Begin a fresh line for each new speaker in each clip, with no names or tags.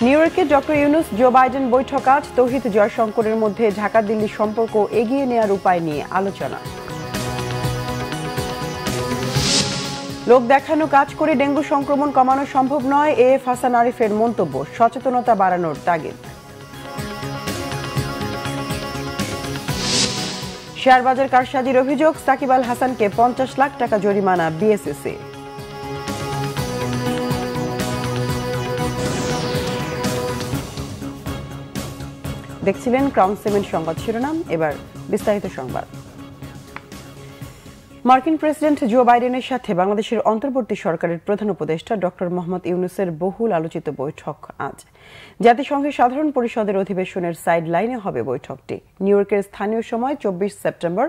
New ইয়র্কে doctor Yunus Joe Biden বৈঠক আজ তৌহিদ জয়শঙ্করের মধ্যে ঢাকা দিল্লি সম্পর্ক এগিয়ে নেওয়ার উপায় নিয়ে আলোচনা। লোক দেখানো কাজ করে ডেঙ্গু সংক্রমণ কমানো সম্ভব নয়, এএফ হাসান আরিফের মন্তব্য, সচেতনতা বাড়ানোর তাগিদ। শেয়ারবাজার কারসাজির অভিযোগ, সাকিব আল হাসানকে 50 লাখ টাকা জরিমানা বিএসইসি। দেখছিলেন ক্রাউন সিমেন্ট সংবাদ শিরোনাম, এবার বিস্তারিত সংবাদ। মার্কিন প্রেসিডেন্ট জো বাইডেনের সাথে বাংলাদেশের অন্তর্বর্তী সরকারের প্রধান উপদেষ্টা ডক্টর মোহাম্মদ ইউনুসের বহুল আলোচিত বৈঠক আজ। জাতিসংঘের সাধারণ পরিষদের অধিবেশনের সাইড লাইনে হবে বৈঠকটি। নিউ ইয়র্কের স্থানীয় সময় 24 সেপ্টেম্বর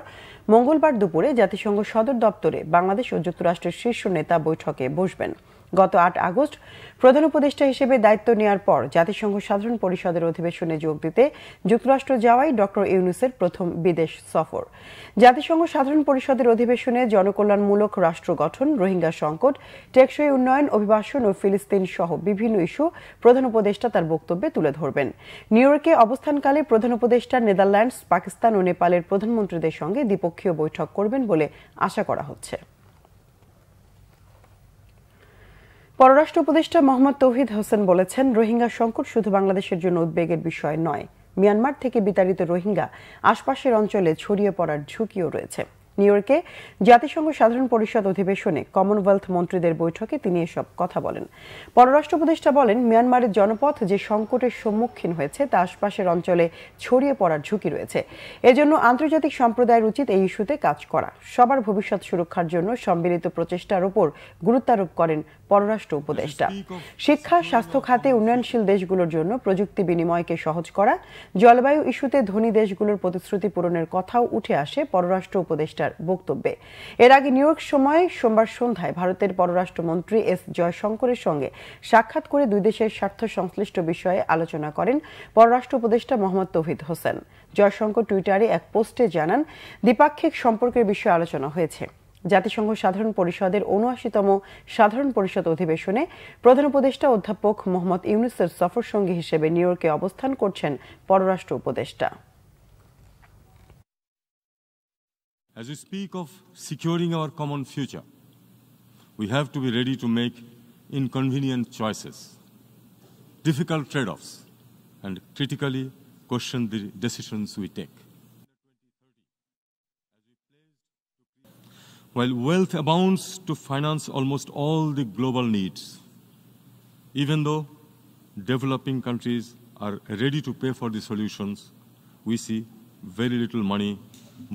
মঙ্গলবার দুপুরে জাতিসংঘ সদর দপ্তরে বাংলাদেশ ও যুক্তরাষ্ট্রের শীর্ষ নেতা বৈঠকে বসবেন। গত 8 আগস্ট প্রধান উপদেষ্টা হিসেবে দায়িত্ব নেওয়ার পর জাতিসংঘ সাধারণ পরিষদের অধিবেশনে যোগ দিতে যুক্তরাষ্ট্র যাওয়াই ডক্টর ইউনুসের প্রথম বিদেশ সফর। জাতিসংঘ সাধারণ পরিষদের অধিবেশনে জনকল্যাণমূলক রাষ্ট্র গঠন, রোহিঙ্গা সংকট, টেকসই উন্নয়ন, অভিবাসন ও ফিলিস্তিন সহ বিভিন্ন ইস্যু প্রধান উপদেষ্টা তার বক্তব্যে তুলে ধরবেন। নিউ ইয়র্কে অবস্থানকালে প্রধান উপদেষ্টা নেদারল্যান্ডস, পাকিস্তান ও নেপালের প্রধানমন্ত্রীদের সঙ্গে দ্বিপক্ষীয় বৈঠক করবেন বলে আশা করা হচ্ছে। পররাষ্ট্র উপদেষ্টা মোহাম্মদ তৌহিদ হোসেন বলেছেন, রোহিঙ্গা সংকট শুধু বাংলাদেশের জন্য উদ্বেগের বিষয় নয়, মিয়ানমার থেকে বিতাড়িত রোহিঙ্গা আশপাশের অঞ্চলে ছড়িয়ে পড়ার ঝুঁকিও রয়েছে। নিউ ইয়র্কে জাতিসংঘ সাধারণ পরিষদ অধিবেশনে কমনওয়েলথ মন্ত্রীদের বৈঠকে তিনি এসব কথা বলেন। পররাষ্ট্র উপদেষ্টা বলেন, মিয়ানমারের জনপথ যে সংকটের সম্মুখীন হয়েছে তা আশপাশের অঞ্চলে ছড়িয়ে পড়ার ঝুঁকি রয়েছে। এজন্য আন্তর্জাতিক সম্প্রদায়ের উচিত এই ইস্যুতে কাজ করা। সবার ভবিষ্যৎ সুরক্ষার জন্য সম্মিলিত প্রচেষ্টার উপর গুরুত্বারোপ করেন পররাষ্ট্র উপদেষ্টা। শিক্ষা, স্বাস্থ্য খাতে উন্নয়নশীল দেশগুলোর জন্য প্রযুক্তি বিনিময়কে সহজ করা, জলবায়ু ইস্যুতে ধনী দেশগুলোর প্রতিশ্রুতি পূরণের কথাও উঠে আসে পররাষ্ট্র উপদেষ্টার বক্তব্যে। এর আগে নিউ ইয়র্ক সময় সোমবার সন্ধ্যায় ভারতের পররাষ্ট্রমন্ত্রী এস জয়শঙ্করের সঙ্গে সাক্ষাৎ করে দুই দেশের স্বার্থ সংশ্লিষ্ট বিষয়ে আলোচনা করেন পররাষ্ট্র উপদেষ্টা মোহাম্মদ তৌহিদ হোসেন। জয়শঙ্কর টুইটারে এক পোস্টে জানান, দ্বিপাক্ষিক সম্পর্কের বিষয়ে আলোচনা হয়েছে। জাতিসংঘ সাধারণ পরিষদের ৭৯তম সাধারণ পরিষদ অধিবেশনে প্রধান উপদেষ্টা অধ্যাপক মোহাম্মদ ইউনুসের সফর সঙ্গী হিসেবে নিউ ইয়র্কে অবস্থান করছেন পররাষ্ট্র উপদেষ্টা।
As we speak of securing our common future, we have to be ready to make inconvenient choices, difficult trade-offs, and critically question the decisions we take. While wealth abounds to finance almost all the global needs, even though developing countries are ready to pay for the solutions, we see very little money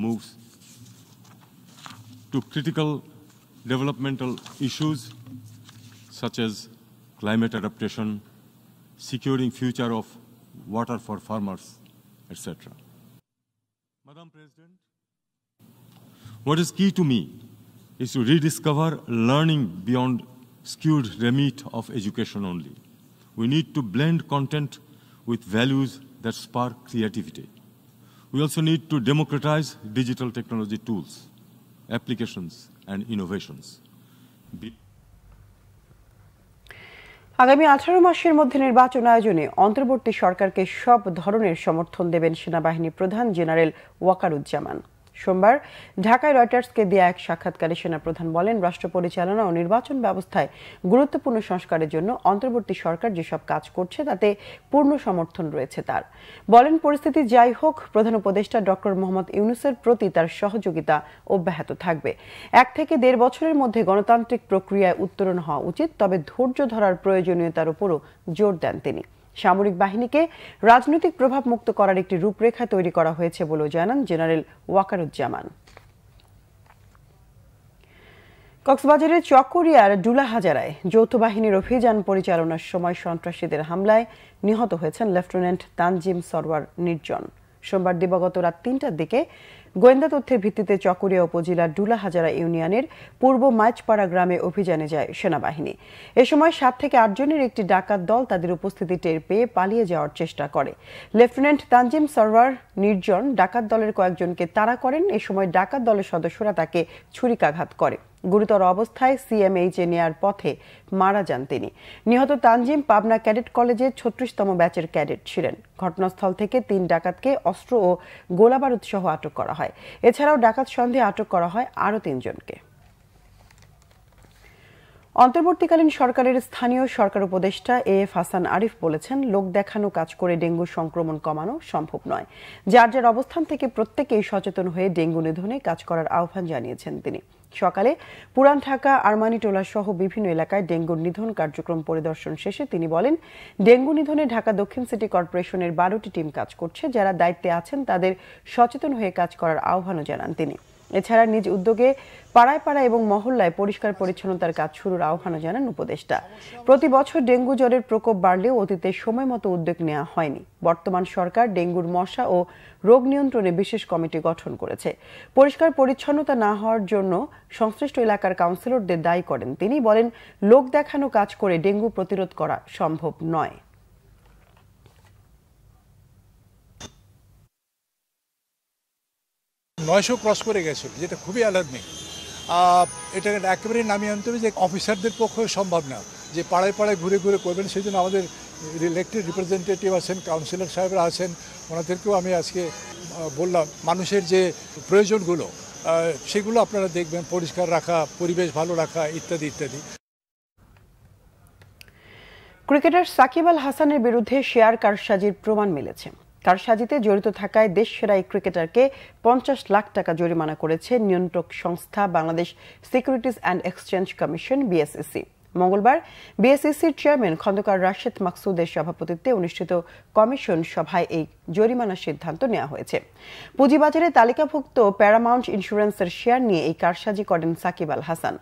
moves to critical developmental issues such as climate adaptation, securing future of water for farmers, etc. Madam President, what is key to me is to rediscover learning beyond skewed remit of education only. We need to blend content with values that spark creativity. We also need to democratize digital technology tools, applications and innovations.
আগামী 18 মাসের মধ্যে নির্বাচন আয়োজনে অন্তর্বর্তী সরকারকে সব ধরনের সমর্থন দেবেন সেনাবাহিনী প্রধান জেনারেল ওয়াকারুজ্জামান। সোমবার ঢাকায় রয়টার্সকে দেয়া এক সাক্ষাৎকারে সেনাপ্রধান বলেন, রাষ্ট্র পরিচালনা ও নির্বাচন ব্যবস্থায় গুরুত্বপূর্ণ সংস্কারের জন্য অন্তর্বর্তী সরকার যেসব কাজ করছে তাতে পূর্ণ সমর্থন রয়েছে তার। বলেন, পরিস্থিতি যাই হোক প্রধান উপদেষ্টা ডক্টর মোহাম্মদ ইউনুসের প্রতি তার সহযোগিতা অব্যাহত থাকবে। 1 থেকে 1.5 বছরের মধ্যে গণতান্ত্রিক প্রক্রিয়ায় উত্তরণ হওয়া উচিত, তবে ধৈর্য ধরার প্রয়োজনীয়তার উপরও জোর দেন তিনি। সামরিক বাহিনীকে রাজনৈতিক প্রভাব মুক্ত করার একটি রূপরেখা তৈরি করা হয়েছে বলেও জানান জেনারেল ওয়াকারুজ্জামান। কক্সবাজারের চকরিয়ার ডুলাহাজারায় যৌথ বাহিনীর অভিযান পরিচালনার সময় সন্ত্রাসীদের হামলায় নিহত হয়েছেন লেফটেন্যান্ট তানজিম সরওয়ার নির্জন। সোমবার দিবাগত রাত 3টার দিকে গোয়েন্দা তথ্যের ভিত্তিতে চকরিয়া উপজেলার ডুলাহাজারা ইউনিয়নের পূর্ব মাইচপাড়া গ্রামে অভিযানে যায় সেনাবাহিনী। এ সময় 7 থেকে 8 জনের একটি ডাকাত দল তাদের উপস্থিতি টের পেয়ে পালিয়ে যাওয়ার চেষ্টা করে। লেফটেন্যান্ট তানজিম সরওয়ার নির্জন ডাকাত দলের কয়েকজনকে তাড়া করেন। এ সময় ডাকাত দলের সদস্যরা তাকে ছুরিকাঘাত করে। গুরুতর অবস্থায় সিএমএইচে নেয়ার পথে মারা যান তিনি। নিহত তানজিম পাবনা ক্যাডেট কলেজের 36তম ব্যাচের ক্যাডেট ছিলেন। ঘটনাস্থল থেকে 3 ডাকাতকে অস্ত্র ও গোলাবারুদ সহ আটক করা হয়। এছাড়াও ডাকাত সন্দেহে আটক করা হয় আরও 3 জনকে। অন্তর্বর্তীকালীন সরকারের স্থানীয় সরকার উপদেষ্টা এএফ হাসান আরিফ বলেছেন, লোক দেখানো কাজ করে ডেঙ্গু সংক্রমণ কমানো সম্ভব নয়। যার যার অবস্থান থেকে প্রত্যেকেই সচেতন হয়ে ডেঙ্গু নিধনে কাজ করার আহ্বান জানিয়েছেন তিনি। সকালে পুরান ঢাকা, আরমানিটোলা সহ বিভিন্ন এলাকায় ডেঙ্গুর নিধন কার্যক্রম পরিদর্শন শেষে তিনি বলেন, ডেঙ্গু নিধনে ঢাকা দক্ষিণ সিটি কর্পোরেশনের 12টি টিম কাজ করছে। যারা দায়িত্বে আছেন তাদের সচেতন হয়ে কাজ করার আহ্বানও জানান তিনি। এছাড়া নিজ উদ্যোগে পাড়ায় পাড়ায় এবং মহল্লায় পরিষ্কার পরিচ্ছন্নতার কাজ শুরুর আহ্বানও জানান উপদেষ্টা। প্রতি বছর ডেঙ্গু জ্বরের প্রকোপ বাড়লেও অতীতে সময় মতো উদ্যোগ নেওয়া হয়নি। বর্তমান সরকার ডেঙ্গুর মশা ও রোগ নিয়ন্ত্রণে বিশেষ কমিটি গঠন করেছে। পরিষ্কার পরিচ্ছন্নতা না হওয়ার জন্য সংশ্লিষ্ট এলাকার কাউন্সিলরদের দায়ী করেন তিনি। বলেন, লোক দেখানো কাজ করে ডেঙ্গু প্রতিরোধ করা সম্ভব নয়।
900 ক্রস করে গেছে, যেটা খুবই অ্যালার্মিং। এটা একেবারে নামিয়ে আনতে হবে যে অফিসারদের পক্ষে সম্ভব না যে পাড়ায় পাড়ায় ঘুরে ঘুরে করবেন। সেই জন্য আমাদের ইলেক্টেড রিপ্রেজেন্টেটিভ আছেন, কাউন্সিলর সাহেবরা আছেন, ওনাদেরকেও আমি আজকে বললাম মানুষের যে প্রয়োজনগুলো সেগুলো আপনারা দেখবেন, পরিষ্কার রাখা, পরিবেশ ভালো রাখা ইত্যাদি ইত্যাদি।
ক্রিকেটার সাকিব আল হাসানের বিরুদ্ধে শেয়ার কারসাজির প্রমাণ মিলেছে। কারসাজিতে জড়িত থাকায় দেশসেরা এই ক্রিকেটারকে 50 লাখ টাকা জরিমানা করেছে নিয়ন্ত্রক সংস্থা Bangladesh securities and exchange commission BSEC. মঙ্গলবার বিএসইসির চেয়ারম্যান খন্দকার রাশেদ মাকসুদের সভাপতিত্বে অনুষ্ঠিত কমিশন সভায় এই জরিমানার সিদ্ধান্ত নেওয়া হয়েছে। পুঁজিবাজারে তালিকাভুক্ত প্যারামাউন্ট ইন্স্যুরেন্সের শেয়ার নিয়ে এই কারসাজি করেন সাকিব আল হাসান।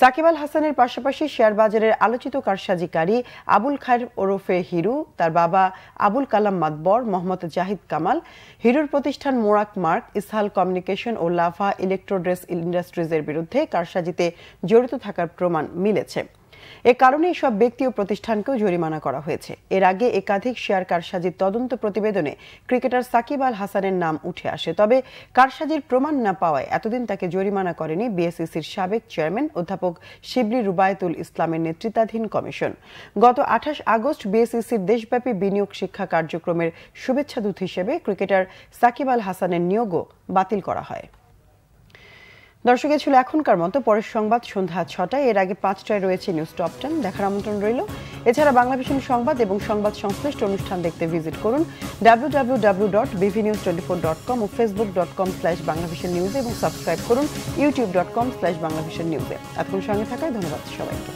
সাকিব আল হাসানের পাশাপাশি শেয়ার বাজারের আলোচিত কারসাজিকারী আবুল খায়ের ওরফে হিরু, তার বাবা আবুল কালাম মাতবর, মোহাম্মদ জাহিদ কামাল, হিরুর প্রতিষ্ঠান মোরাক মার্ক, ইসহাল কমিউনিকেশন ও লাভা ইলেকট্রোড্রেস ইন্ডাস্ট্রিজের বিরুদ্ধে কারসাজিতে জড়িত থাকার প্রমাণ মিলেছে। এ কারণে সব ব্যক্তি ও প্রতিষ্ঠানকেও জরিমানা করা হয়েছে। এর আগে একাধিক শেয়ার কারসাজির তদন্ত প্রতিবেদনে ক্রিকেটার সাকিব আল হাসানের নাম উঠে আসে। তবে কারসাজির প্রমাণ না পাওয়ায় এতদিন তাকে জরিমানা করেনি বিএসইসির সাবেক চেয়ারম্যান অধ্যাপক শিবলি রুবায়েতুল ইসলামের নেতৃত্বাধীন কমিশন। গত 28 আগস্ট বিএসইসির দেশব্যাপী বিনিয়োগ শিক্ষা কার্যক্রমের শুভেচ্ছাদূত হিসেবে ক্রিকেটার সাকিব আল হাসানের নিয়োগও বাতিল করা হয়। দর্শক, ছিল এখনকার মতো। পরের সংবাদ সন্ধ্যা 6টায়। এর আগে 5টায় রয়েছে নিউজ টপ 10 দেখার আমন্ত্রণ রইল। এছাড়া বাংলাভিশন সংবাদ এবং সংবাদ সংশ্লিষ্ট অনুষ্ঠান দেখতে ভিজিট করুন www.bvnews24.com ও facebook.com/banglavisionnews এবং সাবস্ক্রাইব করুন youtube.com/banglavisionnews। এতক্ষণ সঙ্গে থাকায় ধন্যবাদ সবাইকে।